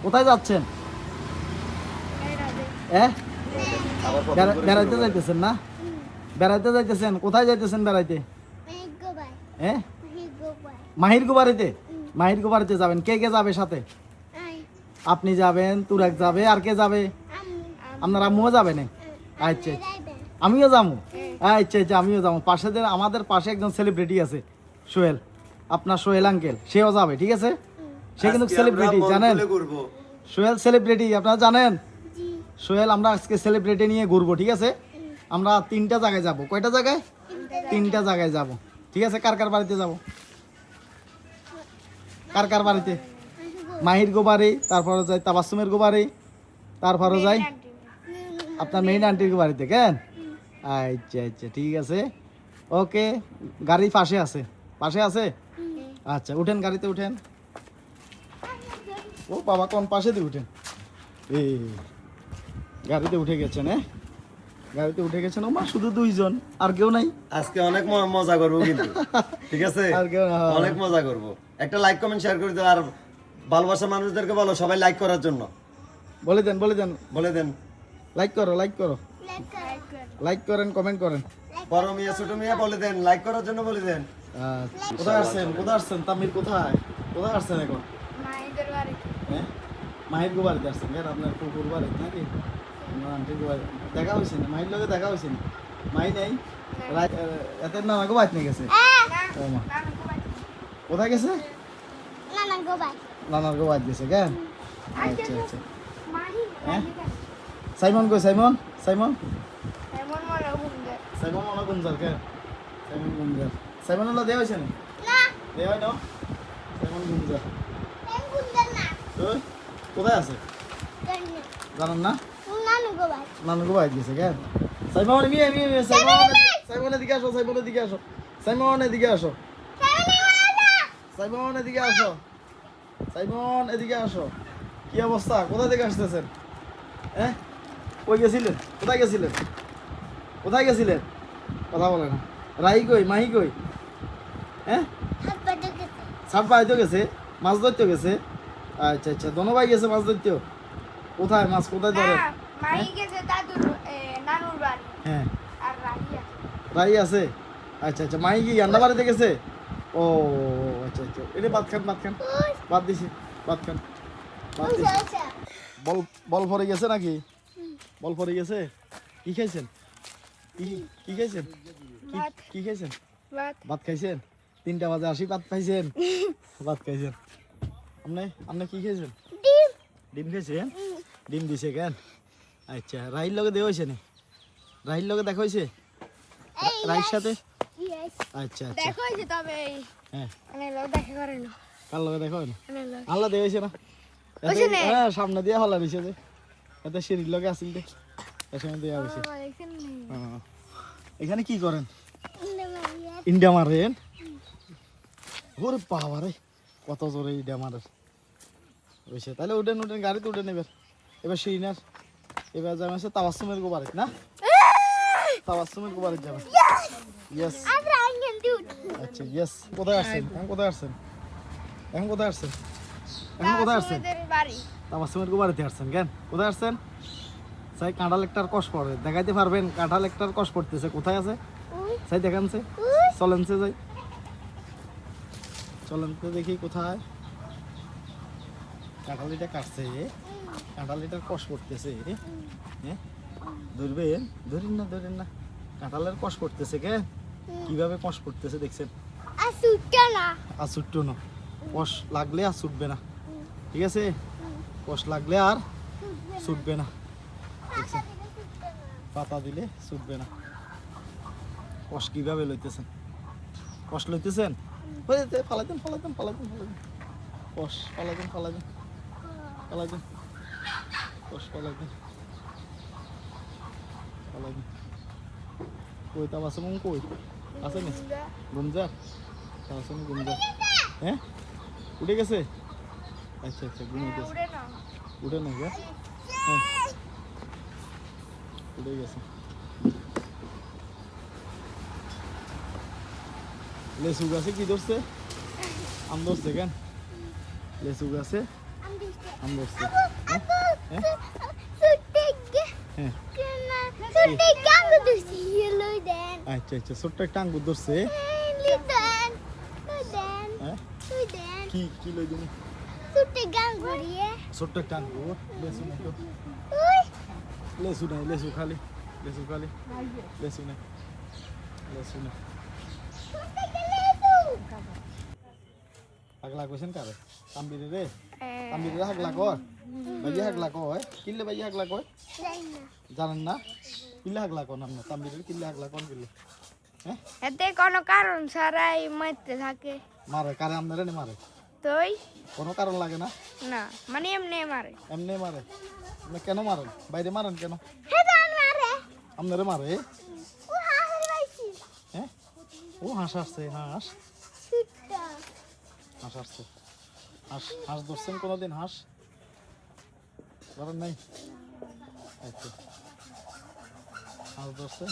কোথায় যাচ্ছেন? বেড়াইতে যাইতেছেন না? বেড়াইতে যাইতেছেন? কোথায় যাইতেছেন বেড়াইতে? হ্যাঁ, মাহির গোবারিতে। মাহির গোবারিতে যাবেন। কে কে যাবে সাথে? আপনি যাবেন, তুরাক যাবে, আর কে যাবে? আপনার আম্মুও যাবে না? আচ্ছা, আমিও যাবো। আচ্ছা আচ্ছা, আমিও যাবো। আমাদের পাশে একজন সেলিব্রিটি আছে, সোহেল, আপনার সোহেল আঙ্কেল, সেও যাবে। ঠিক আছে, সে কিন্তু সেলিব্রিটি, জানেন? সোহেল সেলিব্রিটি, আপনারা জানেন? সোহেল, আমরা আজকে সেলিব্রিটি নিয়ে ঘুরবো। ঠিক আছে, আমরা 3টা জায়গায় যাব। কয়টা জায়গায়? 3টা জায়গায় যাব। ঠিক আছে, কার কার বাড়িতে যাব? কার কার বাড়িতে? মাহির গোবারি, তারপরে যাই তাবাসসুমের গোবারি, তারপরে যাই আপনার মেইন আন্টির বাড়িতে। কেন? আচ্ছা আচ্ছা, ঠিক আছে, ওকে। গাড়ি পাশে আছে? পাশে আছে? আচ্ছা, উঠেন, গাড়িতে উঠেন। ও বাবা, কোন পাশে দিয়ে উঠেন? এই গাড়িতে উঠে গেছেন? হ্যাঁ, গাড়িতে উঠে গেছেন। ও মা, শুধু 2 জন, আর কেউ নাই? আজকে অনেক মজা করবো কিন্তু, ঠিক আছে? আর কেউ না? অনেক মজা করবো। একটা লাইক কমেন্ট শেয়ার করে দাও, আর ভালোবাসা মানুষদেরকে বলো সবাই লাইক করার জন্য। বলে দেন, বলে দেন, বলে দেন, লাইক করো, লাইক করো, লাইক করেন, কমেন্ট করেন। বড় মিয়া ছোট মিয়া বলে দেন, লাইক করার জন্য বলে দেন। আচ্ছা, কোথায় আসছেন? কোথায় আসছেন? তামির কোথায়? কোথায় আসছেন এখন? হ্যাঁ, মাহির গোবারিতে আসছেন। কেন, আপনার কুকুর বাড়িতে নাকি? আন্টির গোবারি দেখা হয়েছে না? মাহির লগে দেখা হয়েছে না? মাহি নেই? এত নানা গোবাইত নিয়ে গেছে? ও মা, কোথায় গেছে? নানার গোবাইত গেছে। কেন? আচ্ছা আচ্ছা, হ্যাঁ। সাইমন কই? সাইমন, সাইমন, সাইমন মনে গুমজার। কেন? সাইমন গুমজার। সাইমন হলো দেওয়া হয়েছে না? দেওয়া হয় না? সাইমন গুমজার। ওই, কোথায় আছে জানেন না? নানু গোবাইত গেছে। কেন? সাইমন, মিয়া মিয়া মিয়া, সাইমন, সাইমন এদিকে আসো, সাইমন এদিকে আসো, সাইমন এদিকে আসো, সাইমন এদিকে আসো, সাইমন এদিকে আসো। কি অবস্থা? কোথা থেকে আসতেছেন? হ্যাঁ, কই গেছিলেন? কোথায় গেছিলেন? কোথায় গেছিলেন? কথা বলে না। রাহি কই? মাহি কই? হ্যাঁ, সাপ বাইতে গেছে, মাছ ধরতে গেছে। আচ্ছা আচ্ছা, দোনো ভাই গেছে মাছ ধরতেও? কোথায় মাছ, কোথায় ধরে? হ্যাঁ, রাহি আছে। আচ্ছা আচ্ছা, মাহি কি রান্না বাড়িতে গেছে? ও আচ্ছা আচ্ছা, এটা ভাত খান, ভাত খান, ভাত দিছি, ভাত খান, ভাত দিছি। বল, বল পরে গেছে নাকি? বল পরে গেছে? কি খাইছেন? কি খাইছেন? কি খাইছেন? ভাত খাইছেন? 3টা বাজে আসি, ভাত খাইছেন? ভাত খাইছেন? আপনি আপনি কি খাইছেন? ডিম খাইছেন? ডিম দিছে। কেন? আচ্ছা, রাহির লগে দেওয়া হয়েছে না? রাহির লগে দেখা হয়েছে? রাহির সাথে? আচ্ছা আচ্ছা, হ্যাঁ। কার লগে দেখা হয় না? আল্লাহ দেওয়া হয়েছে না? হ্যাঁ, সামনে দিয়ে হলা দিছে যে, এতে সিঁড়ির লগে আসিল দে, এর সময় দেওয়া হয়েছে। এখানে কি করেন? ইন্ডিয়া মারেন? ওরে বাবা রে, কত জোরে ইন্ডিয়া মারেন। বুঝছে? তাহলে উঠেন, উঠেন, গাড়িতে উঠে নেবেন। এবার শিরিনার, এবার যাবেন হচ্ছে তাবাসসুমের গোবারিত না? তাবাসসুমের গোবারিত যাবেন। ইয়েস, আচ্ছা, ইয়েস। কোথায় আসছেন এখন? কোথায় আসছেন এখন? কোথায় আসছেন এখন? কোথায় আসছেন? তাবাসসুমের গোবারিতে আসছেন। কেন? কোথায় আসছেন? সাই কাঁঠাল একটার কষ পড়ে, দেখাইতে পারবেন? কাঁঠাল একটার কষ পড়তেছে, কোথায় আছে? সাই দেখানছে, চলেনছে, যাই চলেনছে, দেখি কোথায় কাঁঠালিটা কাটছে। কাঁঠালিটার কষ পড়তেছে। হ্যাঁ, ধরবেন? ধরেন না, ধরেন না, কাঁঠালের কষ পড়তেছে। কে কিভাবে কষ পড়তেছে দেখছেন? আর ছুটতো না, কষ লাগলে আর ছুটবে না। ঠিক আছে, কষ লাগলে আর ছুটবে না। দেখছেন, পাতা দিলে ছুটবে না। কষ কিভাবে লইতেছেন? কষ লইতেছেন? ফালাইতেন, ফালাইতেন, ফালাইতেন, ফালাইতেন, কষ ফালাইতেন, ফালাইতেন, ফালাইতেন, কষ ফালাইতেন, ফালাইতেন। কই তাবাসসুম কই আছে না? গুমজা, তাবাসসুম গুমজা। হ্যাঁ, উঠে গেছে? আচ্ছা আচ্ছা, ঘুমাইতেছে। উঠে না গা? হ্যাঁ, উঠে গেছে। লেসু গাছে কি ধরছে? আম ধরছে। কেন? লেসু গাছে আম ধরছে হ্যাঁ আচ্ছা আচ্ছা ছোট্ট একটা আঙ্গুর ধরছে হ্যাঁ কি কি লই দিন ছোট্ট একটা আঙ্গুর লেসু নাই তো লেসু খালি লেসু নাই হাগলা কইছেন কারে তাম্বিরে রে তাম্বিরে হাগলা কয় ভাইয়া হাগলা কয় কিল্লে ভাইয়া হাগলা কয় জানেন না কিল্লে হাগলা কয় না তাম্বিরে কিল্লে হাগলা কোন কিল্লে হ্যাঁ এতে কোনো কারণ ছাড়াই মারতে থাকে মারে কারে আপনারে নে মারে তুই কোনো কারণ লাগে না না মানে এমনি মারে এমনি মারে আপনি কেন মারেন বাইরে মারেন কেন আপনারে মারে হ্যাঁ ও হাঁস আসছে হাঁস আসছে হাঁস ধরছেন কোনোদিন হাঁস ধরেন নাই আচ্ছা হাঁস ধরছে